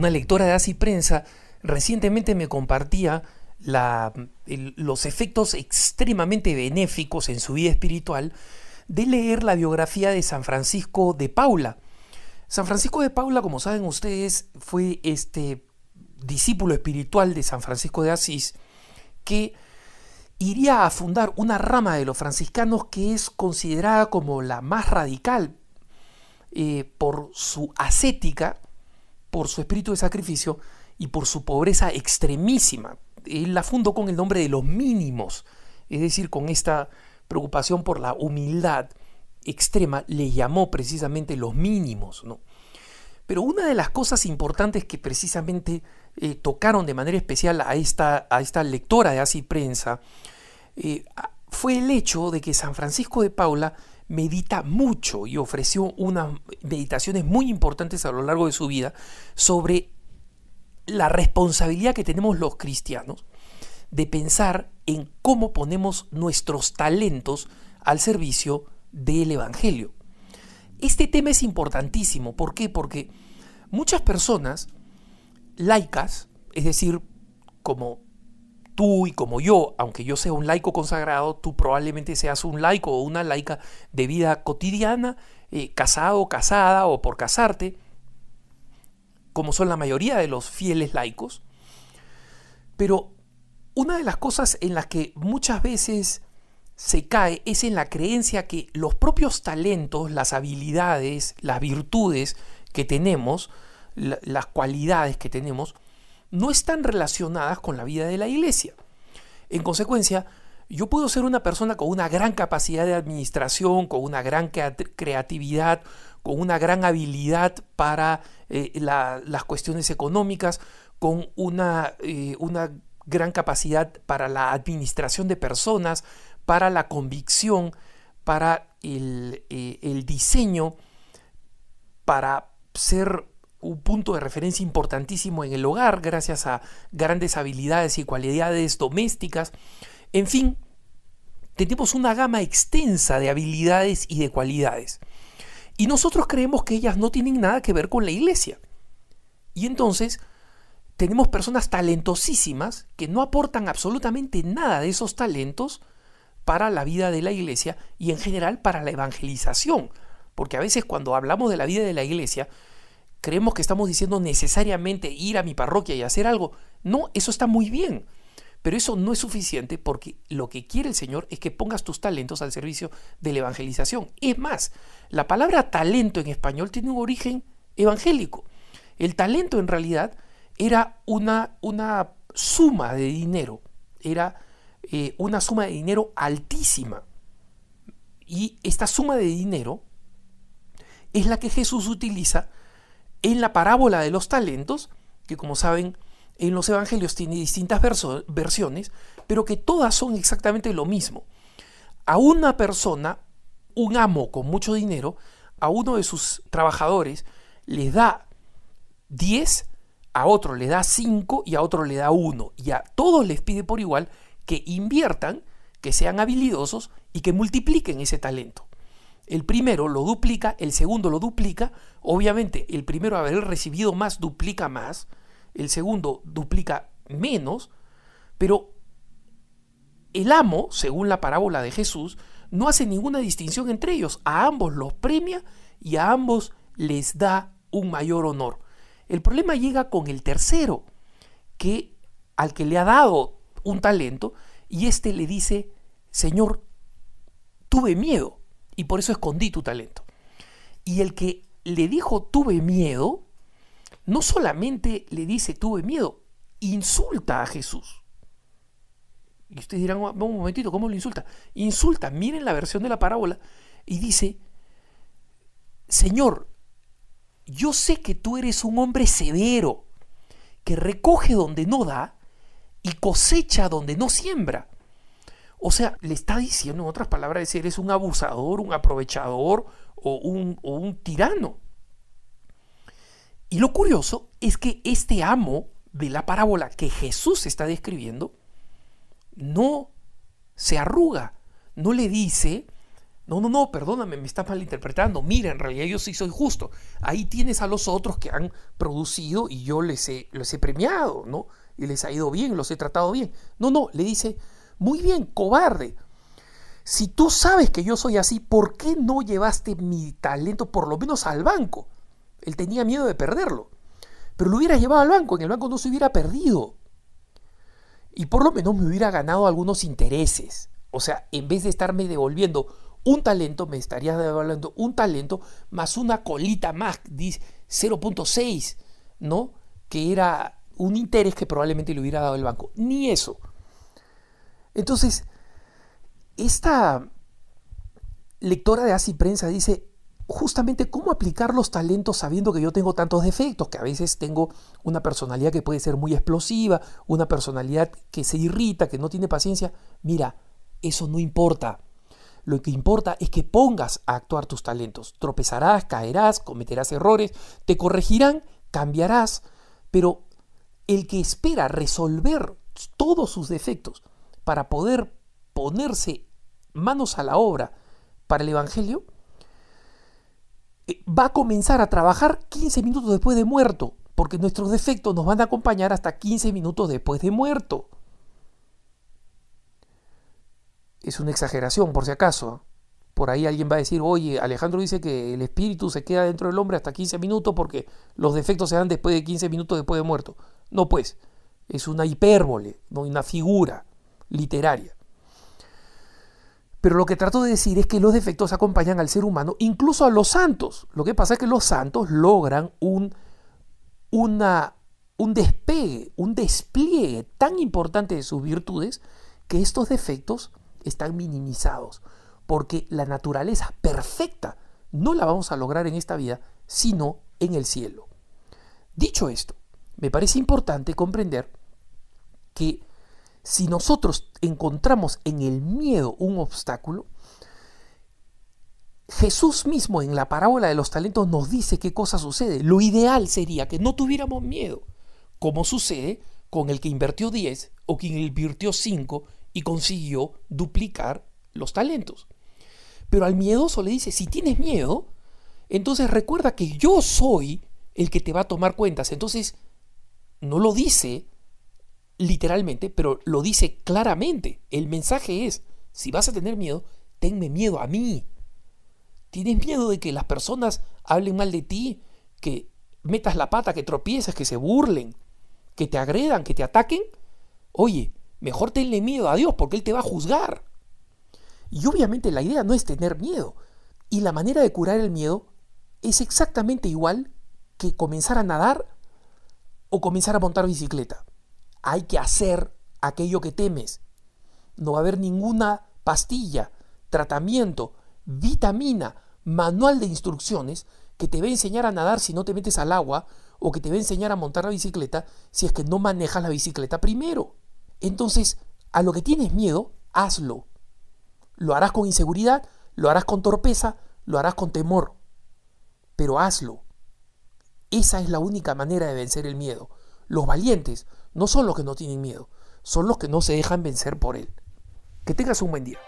Una lectora de Haz y Prensa recientemente me compartía los efectos extremadamente benéficos en su vida espiritual de leer la biografía de San Francisco de Paula. San Francisco de Paula, como saben ustedes, fue este discípulo espiritual de San Francisco de Asís, que iría a fundar una rama de los franciscanos que es considerada como la más radical por su ascética, por su espíritu de sacrificio y por su pobreza extremísima. Él la fundó con el nombre de los mínimos, es decir, con esta preocupación por la humildad extrema, le llamó precisamente los mínimos, ¿no? Pero una de las cosas importantes que precisamente tocaron de manera especial a esta lectora de Haz y Prensa fue el hecho de que San Francisco de Paula medita mucho y ofreció unas meditaciones muy importantes a lo largo de su vida sobre la responsabilidad que tenemos los cristianos de pensar en cómo ponemos nuestros talentos al servicio del Evangelio. Este tema es importantísimo. ¿Por qué? Porque muchas personas laicas, es decir, como tú y como yo, aunque yo sea un laico consagrado, tú probablemente seas un laico o una laica de vida cotidiana, casado, casada o por casarte, como son la mayoría de los fieles laicos. Pero una de las cosas en las que muchas veces se cae es en la creencia que los propios talentos, las habilidades, las virtudes que tenemos, las cualidades que tenemos, no están relacionadas con la vida de la iglesia. En consecuencia, yo puedo ser una persona con una gran capacidad de administración, con una gran creatividad, con una gran habilidad para las cuestiones económicas, con una gran capacidad para la administración de personas, para la convicción, para el diseño, para ser un punto de referencia importantísimo en el hogar gracias a grandes habilidades y cualidades domésticas. En fin, tenemos una gama extensa de habilidades y de cualidades. Y nosotros creemos que ellas no tienen nada que ver con la iglesia. Y entonces tenemos personas talentosísimas que no aportan absolutamente nada de esos talentos para la vida de la iglesia y en general para la evangelización. Porque a veces cuando hablamos de la vida de la iglesia, creemos que estamos diciendo necesariamente ir a mi parroquia y hacer algo. No, eso está muy bien, pero eso no es suficiente porque lo que quiere el Señor es que pongas tus talentos al servicio de la evangelización. Es más, la palabra talento en español tiene un origen evangélico. El talento en realidad era una suma de dinero, era una suma de dinero altísima. Y esta suma de dinero es la que Jesús utiliza en la parábola de los talentos, que como saben en los evangelios tiene distintas versiones, pero que todas son exactamente lo mismo. A una persona, un amo con mucho dinero, a uno de sus trabajadores les da 10, a otro le da 5 y a otro le da 1. Y a todos les pide por igual que inviertan, que sean habilidosos y que multipliquen ese talento. El primero lo duplica, el segundo lo duplica. Obviamente, el primero haber recibido más duplica más, el segundo duplica menos, pero el amo, según la parábola de Jesús, no hace ninguna distinción entre ellos. A ambos los premia y a ambos les da un mayor honor. El problema llega con el tercero, al que le ha dado un talento, y éste le dice: Señor, tuve miedo y por eso escondí tu talento. Y el que le dijo tuve miedo, no solamente le dice tuve miedo, insulta a Jesús. Y ustedes dirán, un momentito, ¿cómo lo insulta? Insulta, miren la versión de la parábola, y dice: Señor, yo sé que tú eres un hombre severo, que recoge donde no da y cosecha donde no siembra. O sea, le está diciendo, en otras palabras, eres un abusador, un aprovechador o un tirano. Y lo curioso es que este amo de la parábola que Jesús está describiendo no se arruga, no le dice, No, no, no, perdóname, me estás malinterpretando. Mira, en realidad yo sí soy justo. Ahí tienes a los otros que han producido y yo les he premiado, ¿no? Y les ha ido bien, los he tratado bien. No, no, le dice, muy bien, cobarde. Si tú sabes que yo soy así, ¿por qué no llevaste mi talento por lo menos al banco? Él tenía miedo de perderlo. Pero lo hubiera llevado al banco, en el banco no se hubiera perdido. Y por lo menos me hubiera ganado algunos intereses. O sea, en vez de estarme devolviendo un talento, me estarías devolviendo un talento más una colita más, 0.6, ¿no? Que era un interés que probablemente le hubiera dado el banco. Ni eso. Entonces, esta lectora de Así Prensa dice justamente cómo aplicar los talentos sabiendo que yo tengo tantos defectos, que a veces tengo una personalidad que puede ser muy explosiva, una personalidad que se irrita, que no tiene paciencia. Mira, eso no importa. Lo que importa es que pongas a actuar tus talentos. Tropezarás, caerás, cometerás errores, te corregirán, cambiarás, pero el que espera resolver todos sus defectos para poder ponerse manos a la obra para el Evangelio, va a comenzar a trabajar 15 minutos después de muerto, porque nuestros defectos nos van a acompañar hasta 15 minutos después de muerto. Es una exageración, por si acaso. Por ahí alguien va a decir, oye, Alejandro dice que el espíritu se queda dentro del hombre hasta 15 minutos porque los defectos se dan después de 15 minutos después de muerto. No, pues, es una hipérbole, no una figura literaria. Pero lo que trato de decir es que los defectos acompañan al ser humano, incluso a los santos. Lo que pasa es que los santos logran un despegue, un despliegue tan importante de sus virtudes que estos defectos están minimizados. Porque la naturaleza perfecta no la vamos a lograr en esta vida, sino en el cielo. Dicho esto, me parece importante comprender que si nosotros encontramos en el miedo un obstáculo, Jesús mismo en la parábola de los talentos nos dice qué cosa sucede. Lo ideal sería que no tuviéramos miedo, como sucede con el que invirtió 10 o quien invirtió 5 y consiguió duplicar los talentos. Pero al miedoso le dice, si tienes miedo, entonces recuerda que yo soy el que te va a tomar cuentas. Entonces, no lo dice literalmente, pero lo dice claramente. El mensaje es, si vas a tener miedo, tenme miedo a mí. ¿Tienes miedo de que las personas hablen mal de ti, que metas la pata, que tropieces, que se burlen, que te agredan, que te ataquen? Oye, mejor tenle miedo a Dios porque Él te va a juzgar. Y obviamente la idea no es tener miedo. Y la manera de curar el miedo es exactamente igual que comenzar a nadar o comenzar a montar bicicleta. Hay que hacer aquello que temes. No va a haber ninguna pastilla, tratamiento, vitamina, manual de instrucciones que te va a enseñar a nadar si no te metes al agua o que te va a enseñar a montar la bicicleta si es que no manejas la bicicleta primero. Entonces, a lo que tienes miedo, hazlo. Lo harás con inseguridad, lo harás con torpeza, lo harás con temor. Pero hazlo. Esa es la única manera de vencer el miedo. Los valientes no son los que no tienen miedo, son los que no se dejan vencer por él. Que tengas un buen día.